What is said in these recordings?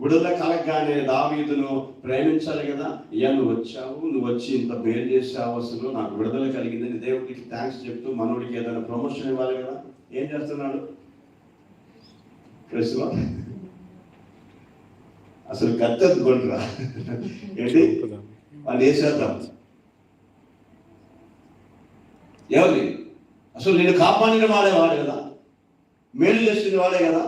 విడుదల కలగగానే దావీదును ప్రేమించాలి కదా. అయ్యా నువ్వు వచ్చావు, నువ్వు వచ్చి ఇంత మేలు చేసావు, అసలు నాకు విడుదల కలిగిందని దేవుడికి థ్యాంక్స్ చెప్తూ మనోడికి ఏదైనా ప్రమోషన్ ఇవ్వాలి కదా. ఏం చేస్తున్నాడు? అసలు కత్తెత్తుకుంటురా ఏంటి వాళ్ళు వేసేద్దాం. ఎవరి అసలు నేను కాపాడిన వాడేవాడు కదా, మేలు చేస్తున్న వాడే కదా.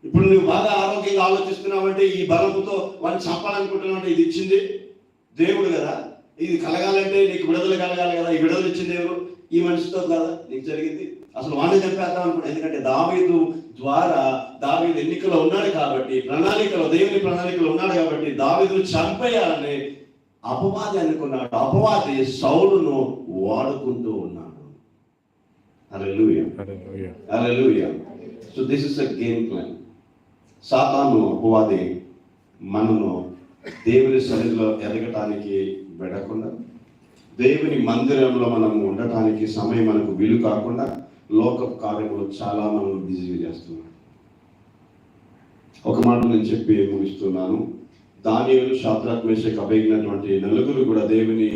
ఇప్పుడు నువ్వు బాగా ఆరోగ్యంగా ఆలోచిస్తున్నావంటే ఈ బలముతో వాడిని చంపాలనుకుంటున్నావంటే ఇది ఇచ్చింది దేవుడు కదా. ఇది కలగాలంటే నీకు విడుదల కలగాలి కదా. ఈ విడుదల ఇచ్చింది ఎవరు? ఈ మనిషితో కదా నీకు జరిగింది. అసలు వాడిని చంపేద్దాం అనుకుంటా. ఎందుకంటే దావీదు ద్వారా దావీదు ఎన్నికలో ఉన్నాడు కాబట్టి, ప్రణాళికలో దేవుని ప్రణాళికలో ఉన్నాడు కాబట్టి దావీదును చంపేయాలని అపవాది అనుకున్నాడు. అపవాది సౌలును వాడుకుంటూ ఉన్నాడు. Hallelujah, hallelujah. So this is a game plan. సాతాను అపవాది మనను దేవుని సన్నిధిలో ఎదగటానికి పెడకుండా, దేవుని మందిరంలో మనము ఉండటానికి సమయం మనకు వీలు కాకుండా లోక కార్యములు చాలా మనం బిజీగా చేస్తున్నాం. ఒక మాట నేను చెప్పి ముగిస్తున్నాను. దానియేలు, షద్రకు, మేషకు, అబేద్నెగోటువంటి నలుగురు కూడా దేవుని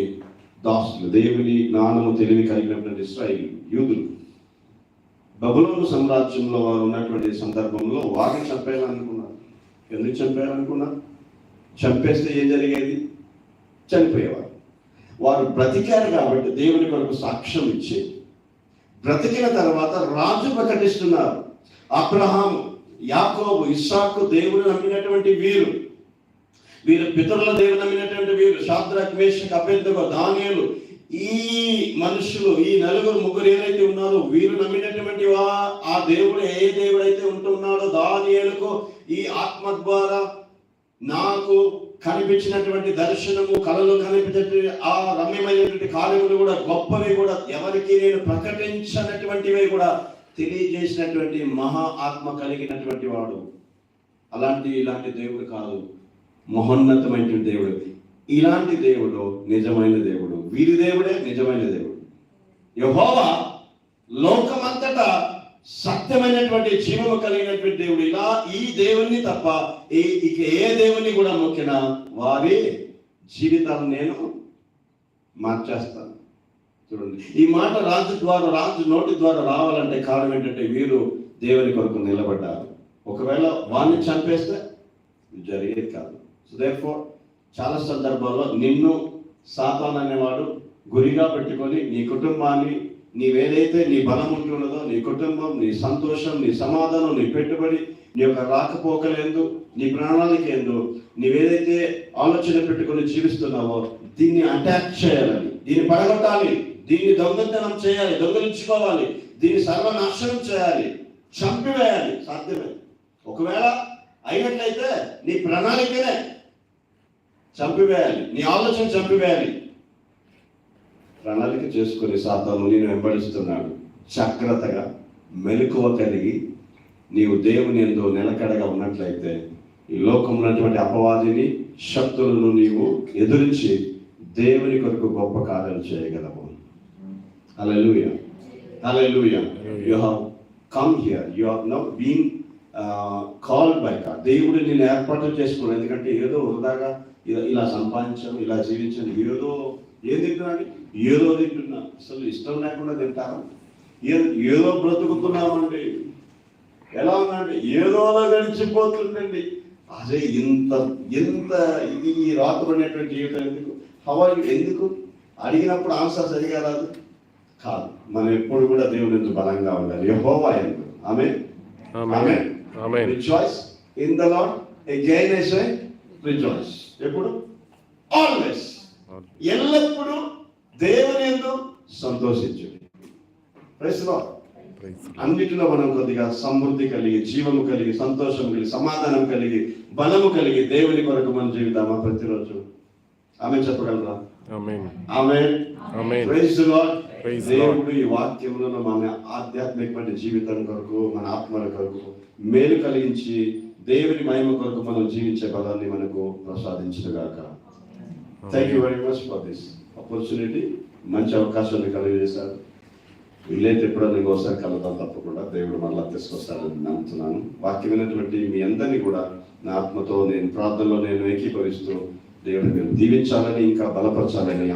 దాసులు, దేవుని జ్ఞానము తెలివి కలిగినటువంటి ఇశ్రాయేలు యూదులు. బబులోను సామ్రాజ్యంలో వారు ఉన్నటువంటి సందర్భంలో వారిని చంపేయాలనుకున్నారు. ఎందుకు చంపేయాలనుకున్నారు? చంపేస్తే ఏం జరిగేది? చనిపోయేవారు. వారు బ్రతికారు కాబట్టి దేవుని కొరకు సాక్ష్యం ఇచ్చి బ్రతికిన తర్వాత రాజు ప్రకటిస్తున్నారు. అబ్రహాం, యాకోబు, ఇస్సాకు దేవుని నమ్మినటువంటి వీరు, వీరు పితరుల దేవుని నమ్మినటువంటి వీరు, షద్రకు, మేషకు, అబేద్నెగో, దానియేలు, ఈ మనుషులు, ఈ నలుగురు ముగ్గురు ఏదైతే ఉన్నారో వీరు నమ్మినటువంటి ఆ దేవుడు ఏ దేవుడైతే ఉంటున్నాడో, దానియేలుకు ఈ ఆత్మ ద్వారా నాకు కనిపించినటువంటి దర్శనము, కళలు కనిపించేటువంటి ఆ రమ్యమైనటువంటి కార్యములు కూడా గొప్పవి కూడా ఎవరికి నేను ప్రకటించినటువంటివి కూడా తెలియజేసినటువంటి మహా ఆత్మ కలిగినటువంటి వాడు. ఇలాంటి దేవుడు కాదు, మహోన్నతమైనటువంటి దేవుడు. ఇలాంటి దేవుడు నిజమైన దేవుడు. వీరి దేవుడే నిజమైన దేవుడు. యెహోవా లోకమంతటా సత్యమైనటువంటి జీవము కలిగినటువంటి దేవుడు. ఇలా ఈ దేవుణ్ణి తప్ప ఇక ఏ దేవుణ్ణి కూడా మొక్కిన వారి జీవితాన్ని నేను మార్చేస్తాను. చూడండి, ఈ మాట రాజు నోటి ద్వారా రావాలంటే కారణం ఏంటంటే వీరు దేవుని కొరకు నిలబడ్డారు. ఒకవేళ వారిని చంపేస్తే జరిగేది కాదు. సో దేర్ఫోర్ చాలా సందర్భాల్లో నిన్ను సాతాను అనేవాడు గురిగా పెట్టుకొని నీ కుటుంబాన్ని, నీవేదైతే నీ బలం ఉంటున్నదో, నీ కుటుంబం, నీ సంతోషం, నీ సమాధానం, నీ పెట్టుబడి, నీ యొక్క రాకపోకలేందు, నీ ప్రణాళిక ఏందో, నీవేదైతే ఆలోచన పెట్టుకొని జీవిస్తున్నావో దీన్ని అటాక్ చేయాలని, దీన్ని పడగొట్టాలి, దీన్ని దొంగతనం చేయాలి, దొంగలించుకోవాలి, దీన్ని సర్వనాశనం చేయాలి, చంపివేయాలి. సాధ్యమే. ఒకవేళ అయినట్లయితే నీ ప్రణాళికనే చంపివేయాలి, నీ ఆలోచన చంపివేయాలి. ప్రణాళిక చేసుకుని సాతాను నేను వెంబడిస్తున్నాడు. జాగ్రత్తగా మెలకువ కలిగి నీవు దేవుని యందు నిలకడగా ఉన్నట్లయితే ఈ లోకంలో ఉన్నటువంటి అపవాదిని, శక్తులను నీవు ఎదురించి దేవుని కొరకు గొప్ప కార్యాలు చేయగలవు. Hallelujah, hallelujah. You have come here, you are now being called by God. దేవుడు నేను ఏర్పాటు చేసుకున్నాను. ఎందుకంటే ఏదో వృధాగా ఇలా సంపాదించాను, ఇలా జీవించాను, ఏం తింటున్నాను, ఏదో తింటున్నా. అసలు ఇష్టం లేకుండా తింటారా? ఏదో బ్రతుకుతున్నామండి. ఎలా ఉందండి? ఏదోలా గడిచిపోతుందండి. అదే ఇంత ఇది ఈ రాత్రి అనేటువంటి జీవితం ఎందుకు? ఎందుకు అడిగినప్పుడు ఆన్సర్ సరిగా రాదు కాదు. మనం ఎప్పుడు కూడా దేవుని ఎందుకు బలంగా ఉండాలి. యెహోవా యందు. ఆమేన్, ఆమేన్, ఆమేన్. Rejoice in the Lord. Again I say rejoice. ఎప్పుడు? ఆల్వేస్. ఎల్లప్పుడూ దేవుని యందు సంతోషించండి. Praise the lord. అన్నిటిలో మనం కొద్దిగా సమృద్ధి కలిగి, జీవము కలిగి, సంతోషం కలిగి, సమాధానం కలిగి, బలము కలిగి దేవుని కొరకు మనం జీవితామా ప్రతిరోజు? ఆమేన్ చెప్పగలరా? ఆమేన్, ఆమేన్, ఆమేన్. Praise the Lord. దేవుడు ఈ వాక్యములను మన ఆధ్యాత్మికమైన జీవితం కొరకు, మన ఆత్మల కొరకు మేలు కలిగించి దేవుని మహిమ కొరకు మనం జీవించే బలాన్ని మనకు ప్రసాదించుగాక. Thank you very much for this opportunity. మంచి అవకాశాన్ని కలిగజేశారు. వీలైతే ఎప్పుడో ఇంకోసారి కలుద్దాం. తప్పకుండా దేవుడు మళ్ళా తీసుకొస్తారని నమ్ముతున్నాను. వాక్యమైనటువంటి మీ అందరినీ కూడా నా ఆత్మతో నేను ప్రార్థనలో నేను ఏకీభవిస్తూ దేవుడిని మీరు దీవించాలని ఇంకా బలపరచాలని